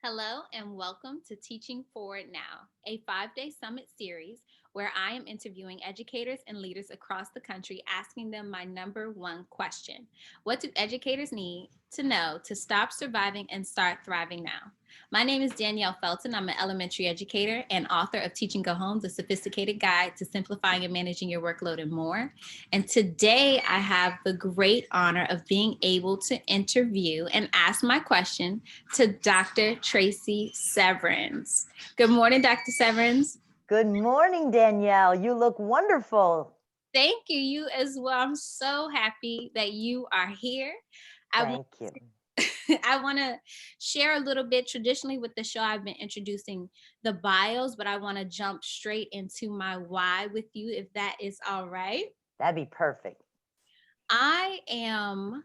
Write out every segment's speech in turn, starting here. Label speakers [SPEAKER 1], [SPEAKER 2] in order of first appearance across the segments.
[SPEAKER 1] Hello and welcome to Teaching Forward Now, a 5-day summit series where I am interviewing educators and leaders across the country, asking them my number one question: what do educators need to know to stop surviving and start thriving now? My name is Danielle Felton. I'm an elementary educator and author of Teach and Go Home, the sophisticated guide to simplifying and managing your workload and more. And today I have the great honor of being able to interview and ask my question to Dr. Tracey Severns. Good morning, Dr. Severns.
[SPEAKER 2] Good morning, Danielle. You look wonderful.
[SPEAKER 1] Thank you. You as well. I'm so happy that you are here. I want
[SPEAKER 2] Thank you.
[SPEAKER 1] I want to share a little bit. Traditionally with the show, I've been introducing the bios, but I want to jump straight into my why with you, if that is all right.
[SPEAKER 2] That'd be perfect.
[SPEAKER 1] I am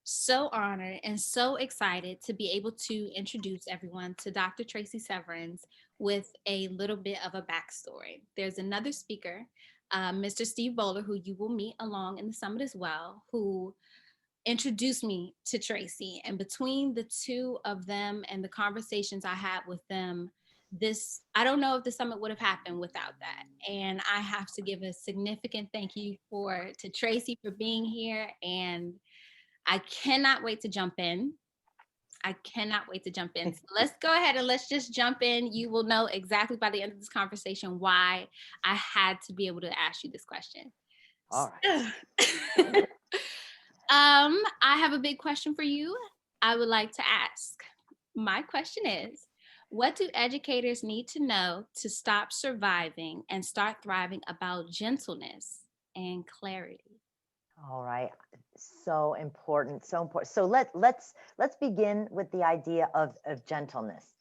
[SPEAKER 1] so honored and so excited to be able to introduce everyone to Dr. Tracey Severns with a little bit of a backstory. There's another speaker, Mr. Steve Bowler, who you will meet along in the summit as well, who introduced me to Tracey. And between the two of them and the conversations I had with them, I don't know if the summit would have happened without that. And I have to give a significant thank you to Tracey for being here. And I cannot wait to jump in. I cannot wait to jump in. So let's go ahead and let's just jump in. You will know exactly by the end of this conversation why I had to be able to ask you this question.
[SPEAKER 2] All
[SPEAKER 1] So, I have a big question for you. I would like to ask. My question is, what do educators need to know to stop surviving and start thriving about gentleness and clarity?
[SPEAKER 2] All right. So important. So important. So let's begin with the idea of gentleness.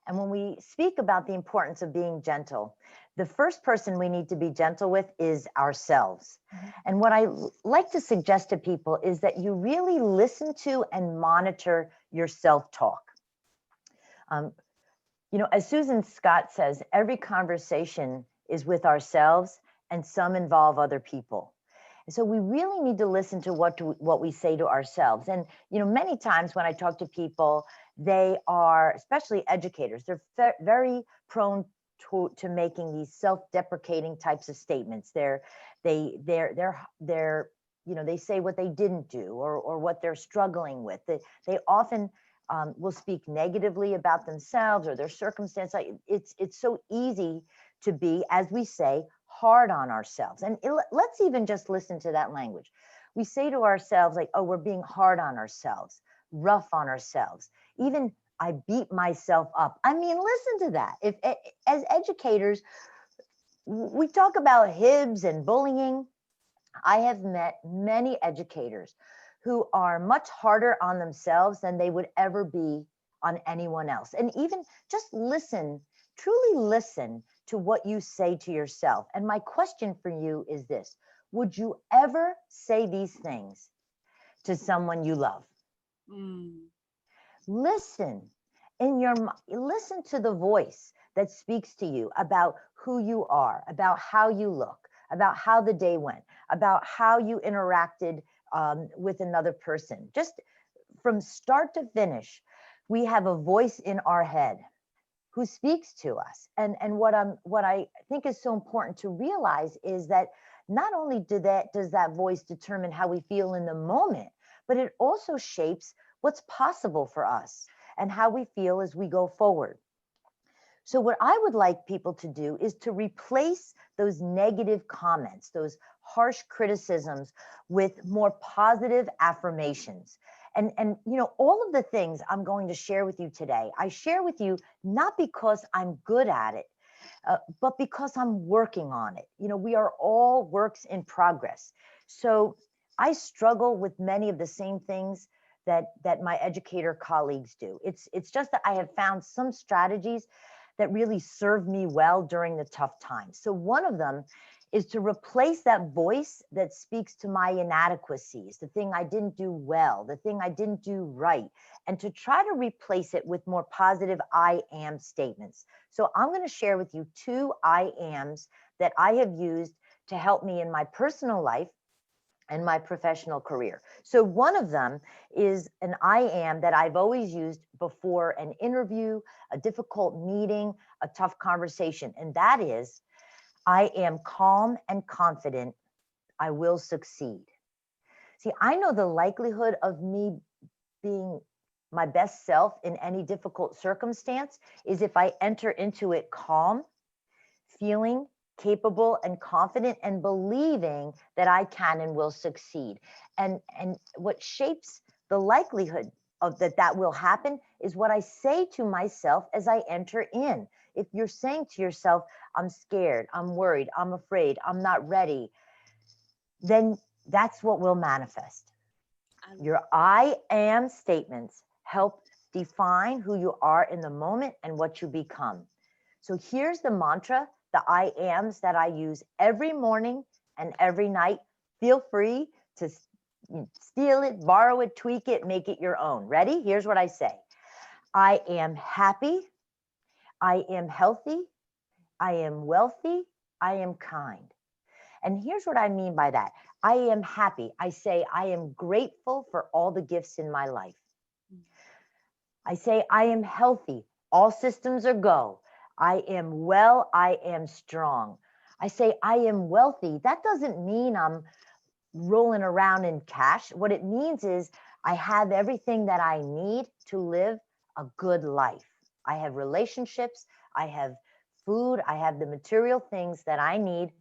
[SPEAKER 2] And when we speak about the importance of being gentle, the first person we need to be gentle with is ourselves. And what I like to suggest to people is that you really listen to and monitor your self-talk. Um, as Susan Scott says, every conversation is with ourselves and some involve other people. And so we really need to listen to what we say to ourselves. And, many times when I talk to people, they are, especially educators, they're very prone to making these self-deprecating types of statements. They say what they didn't do or what they're struggling with. They often will speak negatively about themselves or their circumstance. It's so easy to be, as we say, hard on ourselves. And let's even just listen to that language. We say to ourselves like, oh, we're being hard on ourselves, rough on ourselves. Even I beat myself up. I mean, listen to that. If as educators, we talk about hibs and bullying. I have met many educators who are much harder on themselves than they would ever be on anyone else. And even just listen, truly listen to what you say to yourself. And my question for you is this: would you ever say these things to someone you love?
[SPEAKER 1] Mm.
[SPEAKER 2] Listen listen to the voice that speaks to you about who you are, about how you look, about how the day went, about how you interacted with another person. Just from start to finish, we have a voice in our head who speaks to us. And what I think is so important to realize is that not only does that voice determine how we feel in the moment, but it also shapes what's possible for us and how we feel as we go forward. So what I would like people to do is to replace those negative comments, those harsh criticisms, with more positive affirmations. And all of the things I'm going to share with you today, I share with you not because I'm good at it, but because I'm working on it. We are all works in progress. So I struggle with many of the same things that my educator colleagues do. It's just that I have found some strategies that really serve me well during the tough times. So one of them is to replace that voice that speaks to my inadequacies, the thing I didn't do well, the thing I didn't do right, and to try to replace it with more positive I am statements. So I'm going to share with you 2 I ams that I have used to help me in my personal life and my professional career. So one of them is an I am that I've always used before an interview, a difficult meeting, a tough conversation. And that is, I am calm and confident I will succeed. See, I know the likelihood of me being my best self in any difficult circumstance is if I enter into it calm, feeling capable and confident and believing that I can and will succeed. And what shapes the likelihood of that will happen is what I say to myself as I enter in. If you're saying to yourself, I'm scared, I'm worried, I'm afraid, I'm not ready, then that's what will manifest.
[SPEAKER 1] I
[SPEAKER 2] Your
[SPEAKER 1] love
[SPEAKER 2] I am statements help define who you are in the moment and what you become. So here's the mantra, the I ams that I use every morning and every night. Feel free to steal it, borrow it, tweak it, make it your own. Ready? Here's what I say. I am happy. I am healthy. I am wealthy. I am kind. And here's what I mean by that. I am happy. I say, I am grateful for all the gifts in my life.
[SPEAKER 1] mm,
[SPEAKER 2] I say, I am healthy. All systems are go. I am well. I am strong. I say, I am wealthy. That doesn't mean I'm rolling around in cash. What it means is I have everything that I need to live a good life. I have relationships. I have food. I have the material things that I need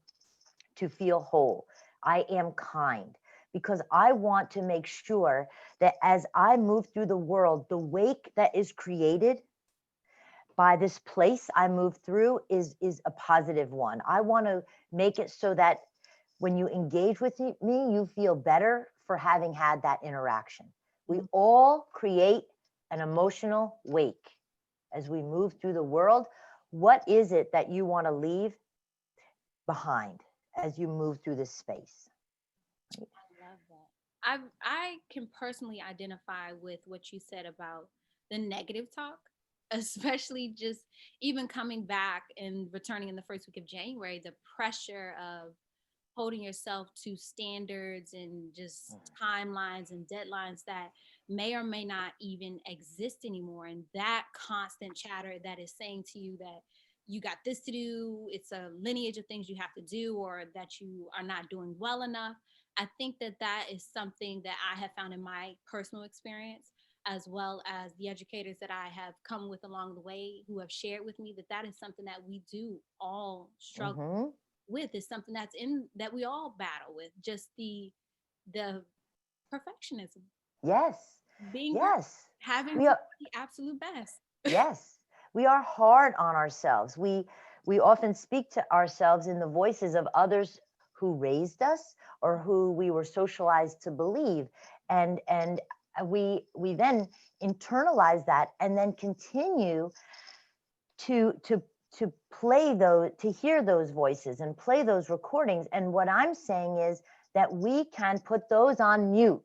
[SPEAKER 2] to feel whole. I am kind because I want to make sure that as I move through the world, the wake that is created by this place I move through is a positive one. I want to make it so that when you engage with me, you feel better for having had that interaction. We
[SPEAKER 1] mm.
[SPEAKER 2] all create an emotional wake as we move through the world. What is it that you want to leave behind as you move through this space?
[SPEAKER 1] I love that. I can personally identify with what you said about the negative talk, especially just even coming back and returning in the first week of January, the pressure of holding yourself to standards and just timelines and deadlines that may or may not even exist anymore. And that constant chatter that is saying to you that you got this to do, it's a lineage of things you have to do, or that you are not doing well enough. I think that that is something that I have found in my personal experience, as well as the educators that I have come with along the way who have shared with me, that that is something that we do all struggle
[SPEAKER 2] Mm-hmm.
[SPEAKER 1] with, is something that's in that we all battle with, just the perfectionism,
[SPEAKER 2] Yes.
[SPEAKER 1] being perfect,
[SPEAKER 2] Yes.
[SPEAKER 1] having
[SPEAKER 2] We
[SPEAKER 1] to
[SPEAKER 2] are.
[SPEAKER 1] be the absolute best.
[SPEAKER 2] Yes. We are hard on ourselves. We often speak to ourselves in the voices of others who raised us or who we were socialized to believe, and we then internalize that and then continue to to play those, to hear those voices and play those recordings. And what I'm saying is that we can put those on mute,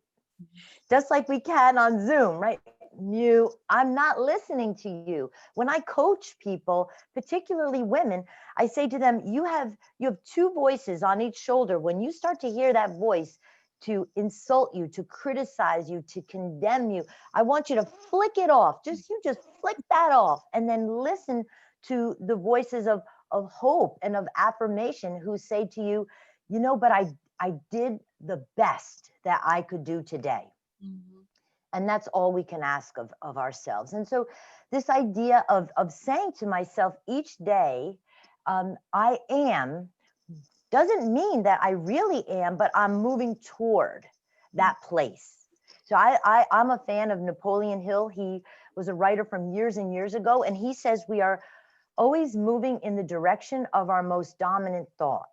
[SPEAKER 2] just like we can on Zoom, right? Mute. I'm not listening to you. When I coach people, particularly women, I say to them, you have two voices on each shoulder. When you start to hear that voice to insult you, to criticize you, to condemn you, I want you to flick it off. Just flick that off and then listen to the voices of hope and of affirmation who say to you, but I did the best that I could do today.
[SPEAKER 1] Mhm.
[SPEAKER 2] And that's all we can ask of ourselves. And so this idea of saying to myself each day, I am, doesn't mean that I really am, but I'm moving toward
[SPEAKER 1] Mm.
[SPEAKER 2] that place. So I'm a fan of Napoleon Hill. He was a writer from years and years ago, and he says we are always moving in the direction of our most dominant thought.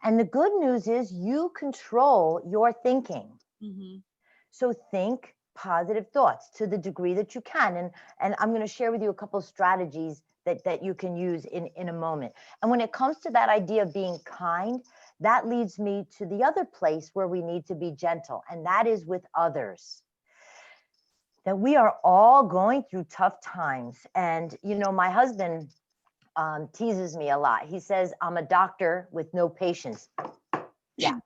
[SPEAKER 2] And the good news is you control your thinking.
[SPEAKER 1] Mhm.
[SPEAKER 2] So think positive thoughts to the degree that you can. And I'm going to share with you a couple of strategies that you can use in a moment. And when it comes to that idea of being kind, that leads me to the other place where we need to be gentle, and that is with others. That we are all going through tough times. And, my husband teases me a lot. He says, I'm a doctor with no patience. Yeah.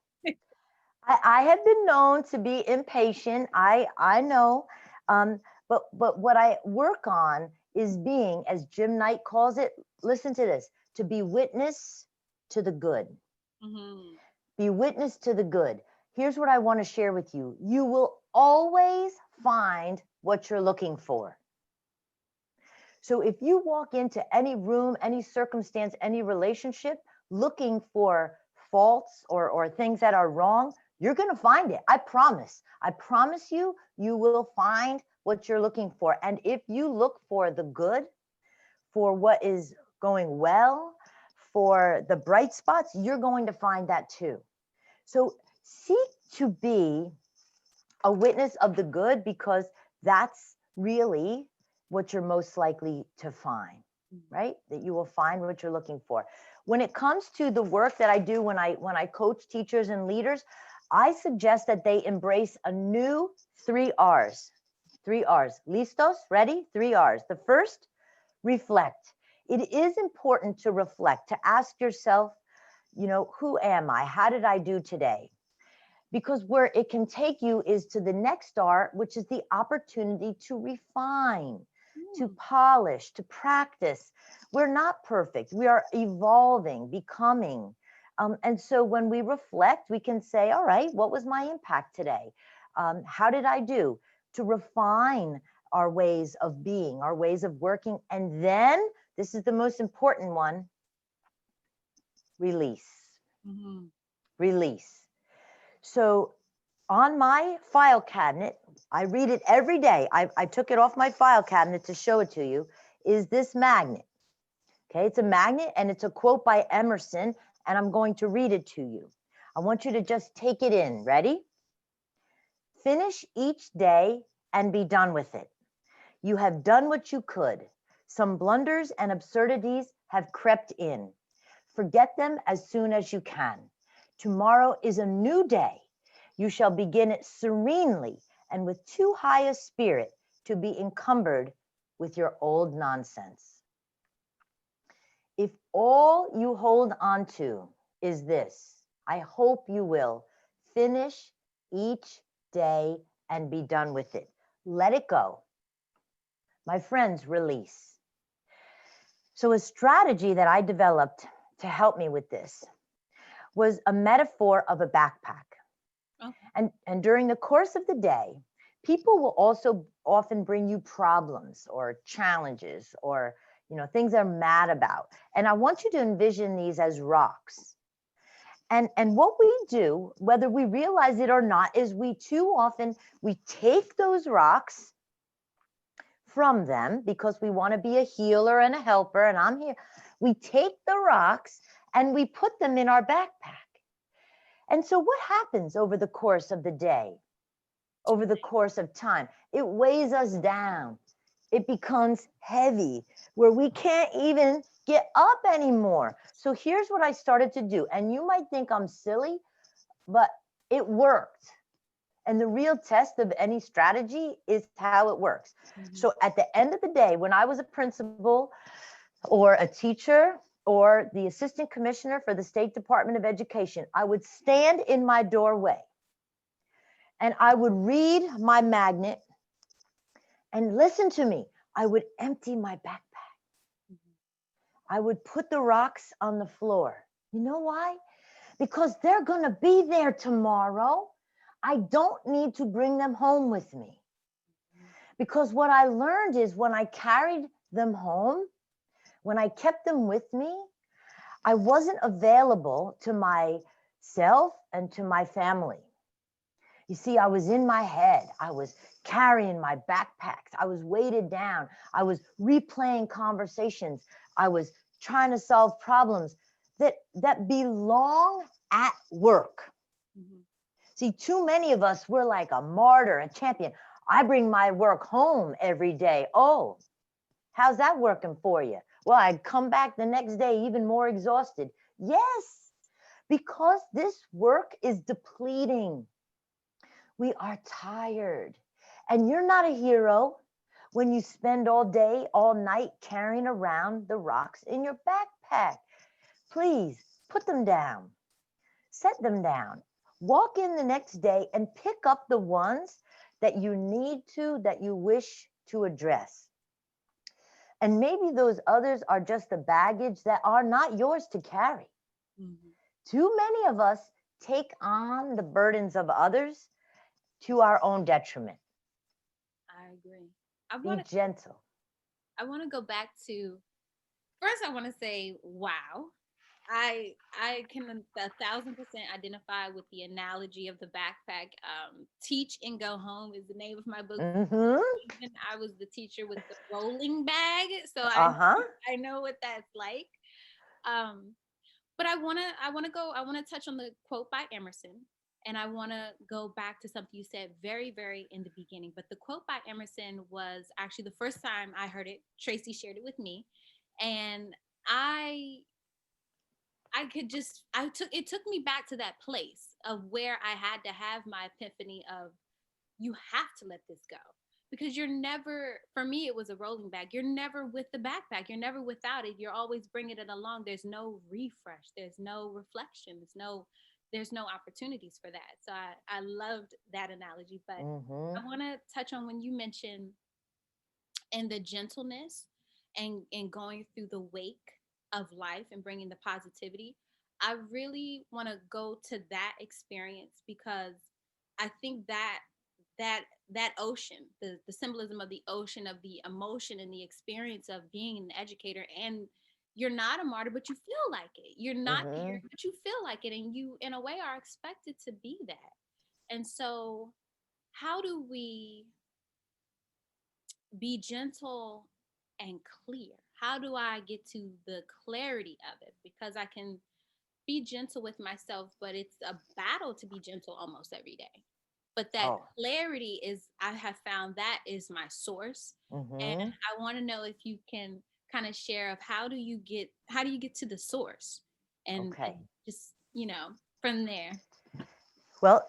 [SPEAKER 2] I have been known to be impatient. I know. Um, but what I work on is being, as Jim Knight calls it, listen to this, to be witness to the good.
[SPEAKER 1] Hmm.
[SPEAKER 2] Be witness to the good. Here's what I want to share with you. You will always find what you're looking for. So if you walk into any room, any circumstance, any relationship looking for faults or things that are wrong, you're going to find it. I promise. I promise you, you will find what you're looking for. And if you look for the good, for what is going well, for the bright spots, you're going to find that too. So seek to be a witness of the good, because that's really what you're most likely to find, right? That you will find what you're looking for. When it comes to the work that I do when I coach teachers and leaders, I suggest that they embrace a new 3 R's. 3 R's. Listos? Ready? 3 R's. The first, reflect. It is important to reflect, to ask yourself, who am I? How did I do today? Because where it can take you is to the next art, which is the opportunity to refine, to
[SPEAKER 1] Mm.
[SPEAKER 2] polish, to practice. We're not perfect. We are evolving, becoming. And so when we reflect, we can say, all right, what was my impact today? How did I do? To refine our ways of being, our ways of working. And then, this is the most important one, release.
[SPEAKER 1] Mhm.
[SPEAKER 2] Release. So on my file cabinet, I read it every day. I took it off my file cabinet to show it to you, is this magnet. Okay, it's a magnet and it's a quote by Emerson, and I'm going to read it to you. I want you to just take it in. Ready? Finish each day and be done with it. You have done what you could. Some blunders and absurdities have crept in. Forget them as soon as you can. Tomorrow is a new day. You shall begin it serenely and with too high a spirit to be encumbered with your old nonsense. If all you hold on to is this, I hope you will finish each day and be done with it. Let it go. My friends, release. So, a strategy that I developed to help me with this was a metaphor of a backpack.
[SPEAKER 1] Okay.
[SPEAKER 2] And during the course of the day, people will also often bring you problems or challenges or things they're mad about. And I want you to envision these as rocks. And what we do, whether we realize it or not, is we too often we take those rocks from them because we want to be a healer and a helper, and I'm here. We take the rocks and we put them in our backpack. And so what happens over the course of the day, over the course of time? It weighs us down. It becomes heavy where we can't even get up anymore. So here's what I started to do. And you might think I'm silly, but it worked. And the real test of any strategy is how it works. So
[SPEAKER 1] Mhm.
[SPEAKER 2] at the end of the day, when I was a principal or a teacher or the assistant commissioner for the State Department of Education, I would stand in my doorway and I would read my magnet, and listen to me. I would empty my backpack. I would put the rocks on the floor. You know why? Because they're going to be there tomorrow. I don't need to bring them home with me. Because what I learned is when I carried them home, when I kept them with me, I wasn't available to myself and to my family. You see, I was in my head. I was carrying my backpacks. I was weighted down. I was replaying conversations. I was trying to solve problems that belong at work.
[SPEAKER 1] Mhm.
[SPEAKER 2] See, too many of us, we're like a martyr, a champion. I bring my work home every day. Oh, how's that working for you? Well, I come back the next day even more exhausted. Yes, because this work is depleting. We are tired. And you're not a hero when you spend all day, all night carrying around the rocks in your backpack. Please put them down, set them down. Walk in the next day and pick up the ones that you need to, that you wish to address. And maybe those others are just the baggage that are not yours to carry.
[SPEAKER 1] Mhm.
[SPEAKER 2] Too many of us take on the burdens of others to our own detriment.
[SPEAKER 1] I agree. I
[SPEAKER 2] Be
[SPEAKER 1] want to
[SPEAKER 2] gentle.
[SPEAKER 1] I want to go back to first. I want to say, wow. I can 1,000% identify with the analogy of the backpack. Teach and go home is the name of my book.
[SPEAKER 2] Mm-hmm.
[SPEAKER 1] Even I was the teacher with the rolling bag, so
[SPEAKER 2] Uh-huh.
[SPEAKER 1] I know what that's like. Um, but I wanna touch on the quote by Emerson, and I wanna go back to something you said very, very in the beginning. But the quote by Emerson was actually the first time I heard it. Tracy shared it with me, and I I could just I took it took me back to that place of where I had to have my epiphany of you have to let this go because you're never, for me it was a rolling bag, you're never with the backpack, you're never without it, you're always bringing it along, there's no refresh, there's no reflection, there's no opportunities for that. So I loved that analogy. But
[SPEAKER 2] Mm-hmm.
[SPEAKER 1] I want to touch on when you mentioned and the gentleness and going through the wake of life and bringing the positivity. I really want to go to that experience because I think that ocean, the symbolism of the ocean, of the emotion and the experience of being an educator, and you're not a martyr but you feel like it, you're not there
[SPEAKER 2] Mm-hmm.
[SPEAKER 1] but you feel like it, and you in a way are expected to be that. And so how do we be gentle and clear? How do I get to the clarity of it? Because I can be gentle with myself, but it's a battle to be gentle almost every day. But that
[SPEAKER 2] Oh.
[SPEAKER 1] clarity is, I have found that is my source. And
[SPEAKER 2] Mm-hmm.
[SPEAKER 1] I want to know if you can kind of share of how do you get to the source and
[SPEAKER 2] Okay.
[SPEAKER 1] just, from there.
[SPEAKER 2] Well,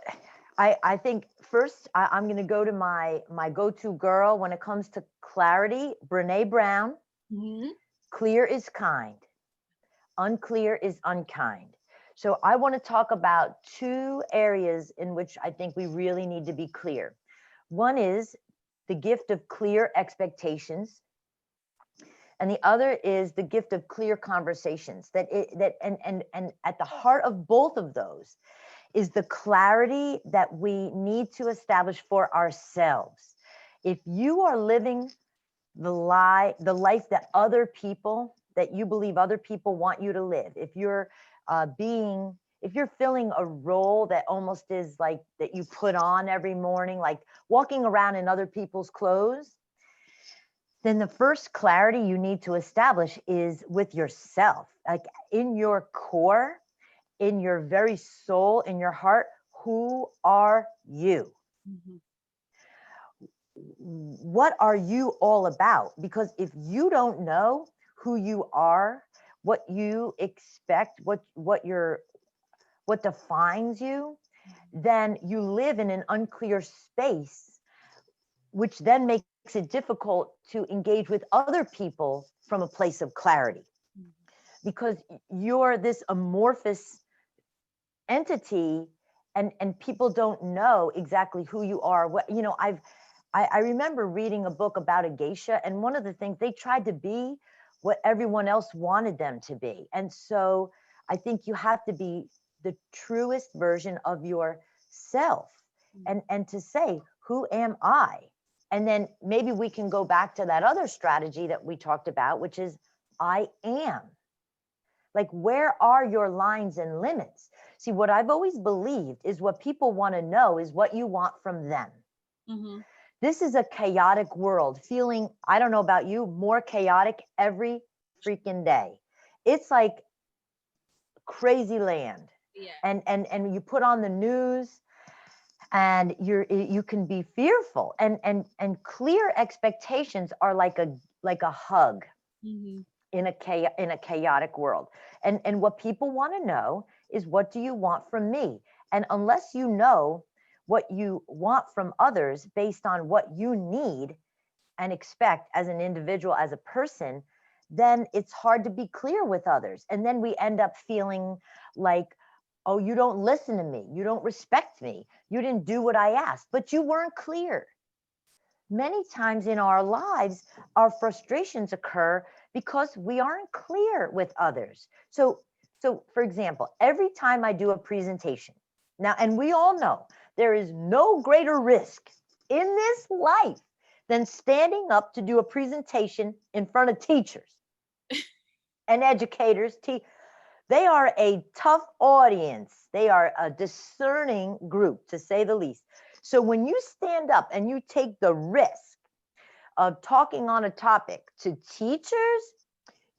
[SPEAKER 2] I think first I'm going to go to my go-to girl when it comes to clarity, Brene Brown.
[SPEAKER 1] Hmm.
[SPEAKER 2] Clear is kind, unclear is unkind. So I want to talk about two areas in which I think we really need to be clear. One is the gift of clear expectations, and the other is the gift of clear conversations. And at the heart of both of those is the clarity that we need to establish for ourselves. If you are living the life that other people, that you believe other people want you to live, if you're if you're filling a role that almost is like that you put on every morning, like walking around in other people's clothes, then the first clarity you need to establish is with yourself, like in your core, in your very soul, in your heart. Who are you?
[SPEAKER 1] Hmm.
[SPEAKER 2] What are you all about? Because if you don't know who you are, what you expect, what defines you, then you live in an unclear space, which then makes it difficult to engage with other people from a place of clarity, because you're this amorphous entity, and people don't know exactly who you are. What, I remember reading a book about a geisha, and one of the things they tried to be what everyone else wanted them to be. And so I think you have to be the truest version of yourself, and to say, who am I? And then maybe we can go back to that other strategy that we talked about, which is I am. Like, where are your lines and limits? See, what I've always believed is what people want to know is what you want from them.
[SPEAKER 1] Hmm.
[SPEAKER 2] This is a chaotic world, feeling, I don't know about you, more chaotic every freaking day. It's like crazy land.
[SPEAKER 1] Yeah.
[SPEAKER 2] And you put on the news, and you can be fearful, and clear expectations are like a hug
[SPEAKER 1] Hmm.
[SPEAKER 2] in a chaotic world. And what people want to know is, what do you want from me? And unless you know what you want from others based on what you need and expect as an individual, as a person, then it's hard to be clear with others. And then we end up feeling like Oh, you don't listen to me. You don't respect me. You didn't do what I asked, but you weren't clear. Many times in our lives, our frustrations occur because we aren't clear with others. So for example, every time I do a presentation, now, and we all know there is no greater risk in this life than standing up to do a presentation in front of teachers and educators. They are a tough audience. They are a discerning group, to say the least. So when you stand up and you take the risk of talking on a topic to teachers,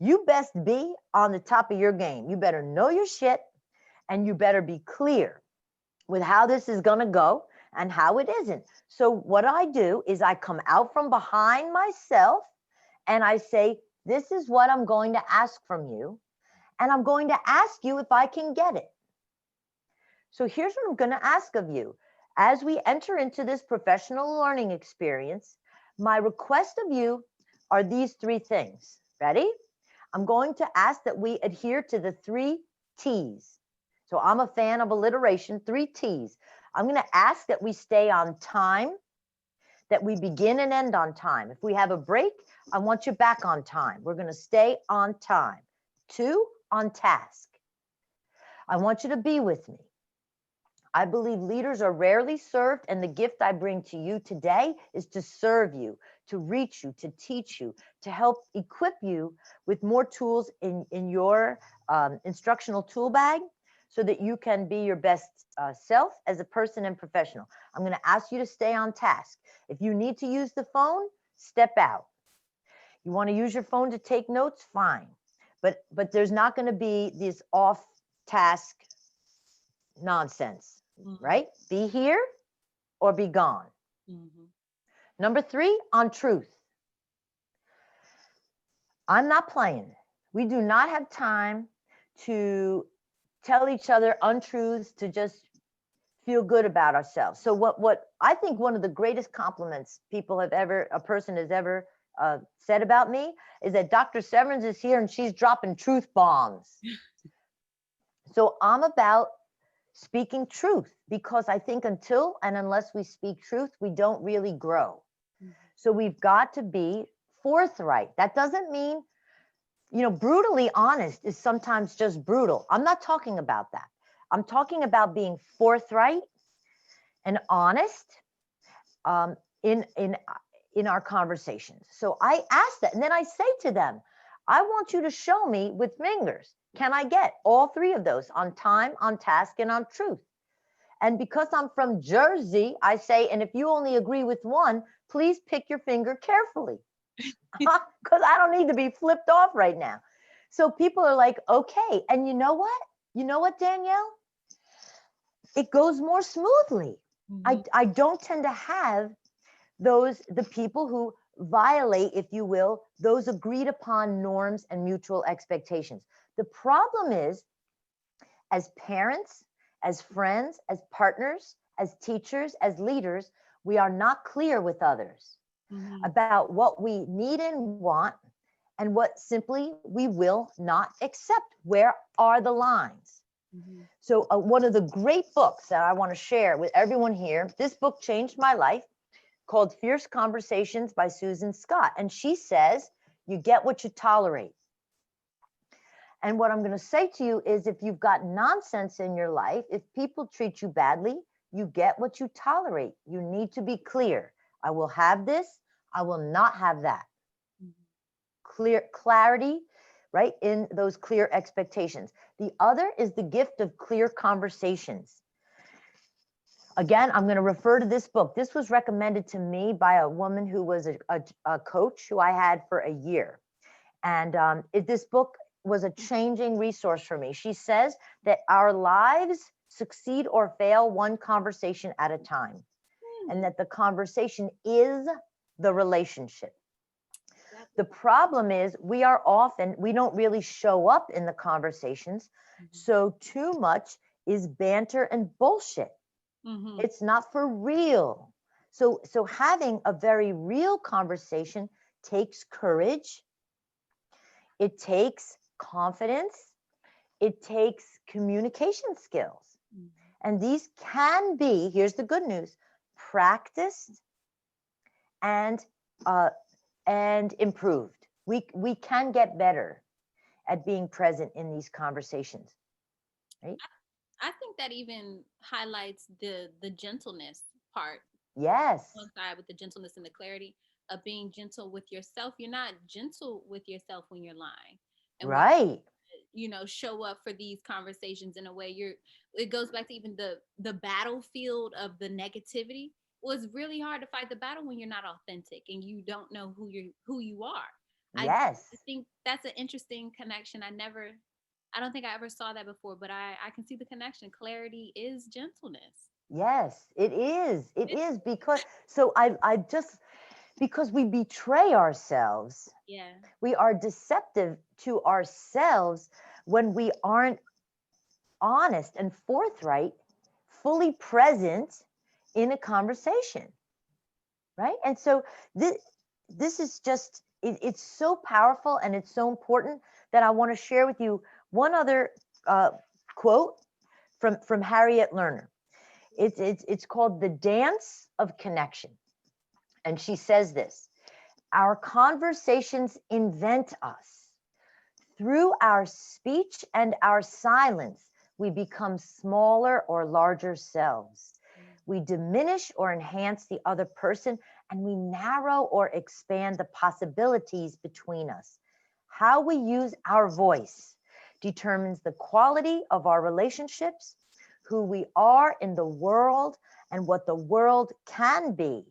[SPEAKER 2] you best be on the top of your game. You better know your shit, and you better be clear with how this is going to go and how it isn't. So what I do is I come out from behind myself and I say, this is what I'm going to ask from you. And I'm going to ask you if I can get it. So here's what I'm going to ask of you. As we enter into this professional learning experience, my request of you are these three things. Ready? I'm going to ask that we adhere to the 3 T's. So I'm a fan of alliteration, 3 T's. I'm going to ask that we stay on time, that we begin and end on time. If we have a break, I want you back on time. We're going to stay on time. 2, on task. I want you to be with me. I believe leaders are rarely served, and the gift I bring to you today is to serve you, to reach you, to teach you, to help equip you with more tools in your instructional tool bag so that you can be your best self as a person and professional. I'm going to ask you to stay on task. If you need to use the phone, step out. You want to use your phone to take notes? Fine. But there's not going to be this off task nonsense,
[SPEAKER 1] Mhm.
[SPEAKER 2] right? Be here or be gone.
[SPEAKER 1] Mhm.
[SPEAKER 2] Number 3, on truth. I'm not playing. We do not have time to tell each other untruths to just feel good about ourselves. So what I think one of the greatest compliments a person has ever said about me is that Dr. Severns is here and she's dropping truth bombs. So I'm about speaking truth because I think until and unless we speak truth, we don't really grow.
[SPEAKER 1] Mhm.
[SPEAKER 2] So we've got to be forthright. That doesn't mean, brutally honest is sometimes just brutal. I'm not talking about that. I'm talking about being forthright and honest um, in in in our conversations. So I ask that, and then I say to them, I want you to show me with fingers. Can I get all 3 of those on time, on task, and on truth? And because I'm from Jersey, I say, and if you only agree with one, please pick your finger carefully because I don't need to be flipped off right now. So people are like, okay. And you know what? You know what, Danielle? It goes more smoothly.
[SPEAKER 1] Mhm.
[SPEAKER 2] I don't tend to have the people who violate, if you will, those agreed upon norms and mutual expectations. The problem is, as parents, as friends, as partners, as teachers, as leaders, we are not clear with others
[SPEAKER 1] Mhm.
[SPEAKER 2] about what we need and want and what simply we will not accept. Where are the lines?
[SPEAKER 1] Mhm.
[SPEAKER 2] So one of the great books that I want to share with everyone here, this book changed my life, called Fierce Conversations by Susan Scott. And she says, you get what you tolerate. And what I'm going to say to you is if you've got nonsense in your life, if people treat you badly, you get what you tolerate. You need to be clear. I will have this. I will not have that.
[SPEAKER 1] Mhm.
[SPEAKER 2] Clarity, right? In those clear expectations. The other is the gift of clear conversations. Again, I'm going to refer to this book. This was recommended to me by a woman who was a coach who I had for a year. And this book was a changing resource for me. She says that our lives succeed or fail one conversation at a time, and
[SPEAKER 1] Hmm.
[SPEAKER 2] that the conversation is the relationship.
[SPEAKER 1] That's
[SPEAKER 2] The
[SPEAKER 1] a-
[SPEAKER 2] problem is we don't really show up in the conversations.
[SPEAKER 1] Mhm.
[SPEAKER 2] So too much is banter and bullshit.
[SPEAKER 1] Mhm.
[SPEAKER 2] It's not for real. So having a very real conversation takes courage. It takes confidence. it takes communication skills.
[SPEAKER 1] Mhm.
[SPEAKER 2] And these can be, here's the good news, practiced and uh, improved. We can get better at being present in these conversations, right?
[SPEAKER 1] I think that even highlights the gentleness part
[SPEAKER 2] Yes,
[SPEAKER 1] alongside with the gentleness and the clarity of being gentle with yourself. You're not gentle with yourself when you're lying. And when
[SPEAKER 2] right.
[SPEAKER 1] show up for these conversations in a way you're it goes back to even the battlefield of the negativity. Well, it's really hard to fight the battle when you're not authentic and you don't know who you are. I
[SPEAKER 2] Yes,
[SPEAKER 1] think that's an interesting connection. I don't think I ever saw that before, but I can see the connection. Clarity is gentleness.
[SPEAKER 2] yes, it is. It
[SPEAKER 1] It-
[SPEAKER 2] is because so I just because we betray ourselves,
[SPEAKER 1] yeah.
[SPEAKER 2] we are deceptive to ourselves when we aren't honest and forthright, fully present in a conversation, right? And so this is just it's so powerful and it's so important that I want to share with you one other uh, quote from Harriet Lerner. It's called The Dance of Connection, and she says this: our conversations invent us. Through our speech and our silence, we become smaller or larger selves. We diminish or enhance the other person, and we narrow or expand the possibilities between us. How we use our voice determines the quality of our relationships, who we are in the world, and what the world can be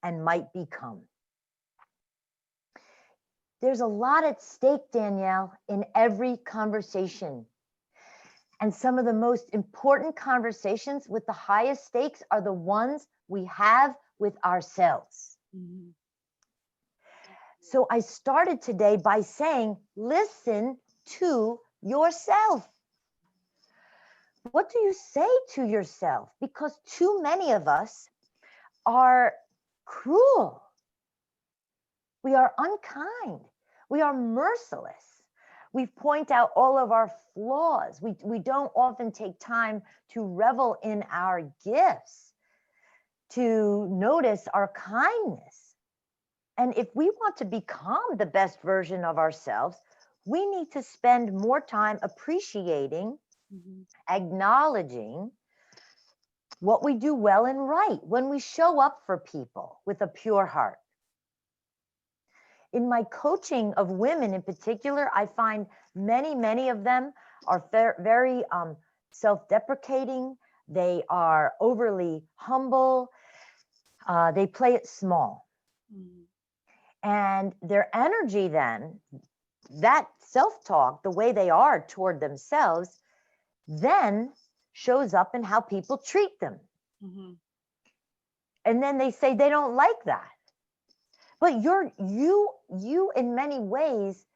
[SPEAKER 2] and might become. There's a lot at stake, Danielle, in every conversation. And some of the most important conversations with the highest stakes are the ones we have with ourselves.
[SPEAKER 1] Mhm.
[SPEAKER 2] So I started today by saying, listen to yourself. What do you say to yourself? Because too many of us are cruel. We are unkind. We are merciless. We point out all of our flaws. We don't often take time to revel in our gifts, to notice our kindness. And if we want to become the best version of ourselves, we need to spend more time appreciating,
[SPEAKER 1] Mhm.
[SPEAKER 2] acknowledging what we do well and right when we show up for people with a pure heart. In my coaching of women in particular, I find many of them are very self-deprecating. They are overly humble. They play it small.
[SPEAKER 1] Mhm.
[SPEAKER 2] And their energy then, that self-talk, the way they are toward themselves, then shows up in how people treat them.
[SPEAKER 1] Mhm.
[SPEAKER 2] And then they say they don't like that. But you in many ways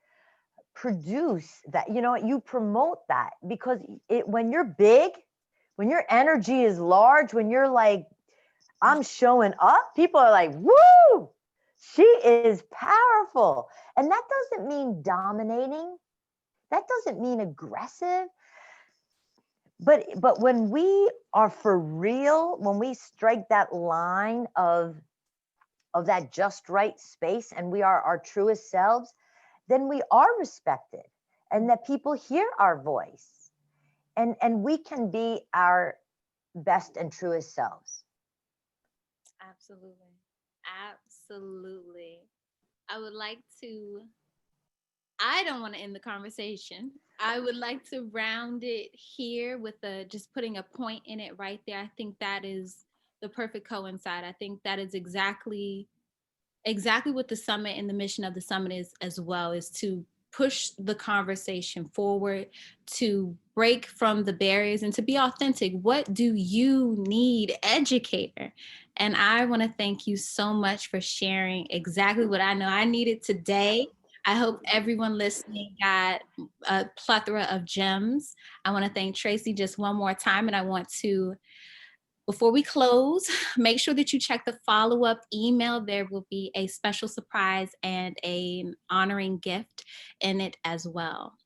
[SPEAKER 2] produce that, you promote that because when you're big, when your energy is large, when you're like, I'm showing up, people are like, woo, she is powerful. And that doesn't mean dominating, that doesn't mean aggressive, but when we are for real, when we strike that line of that just right space and we are our truest selves, then we are respected and that people hear our voice and we can be our best and truest selves.
[SPEAKER 1] Absolutely. Absolutely. I would like to I don't want to end the conversation. I would like to round it here with just putting a point in it right there. I think that is the perfect coincide. I think that is exactly what the summit and the mission of the summit is as well, is to push the conversation forward, to break from the barriers and to be authentic. What do you need, educator? And I want to thank you so much for sharing exactly what I know I needed today. I hope everyone listening got a plethora of gems. I want to thank Tracey just one more time, and I want to, before we close, make sure that you check the follow-up email. There will be a special surprise and an honoring gift in it as well.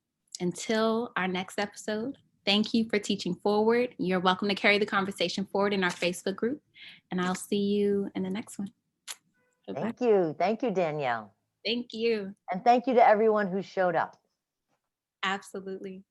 [SPEAKER 1] Until our next episode, thank you for teaching forward. You're welcome to carry the conversation forward in our Facebook group, and I'll see you in the next one. Bye-bye.
[SPEAKER 2] Thank you. Thank you, Danielle.
[SPEAKER 1] Thank you.
[SPEAKER 2] And thank you to everyone who showed up.
[SPEAKER 1] Absolutely.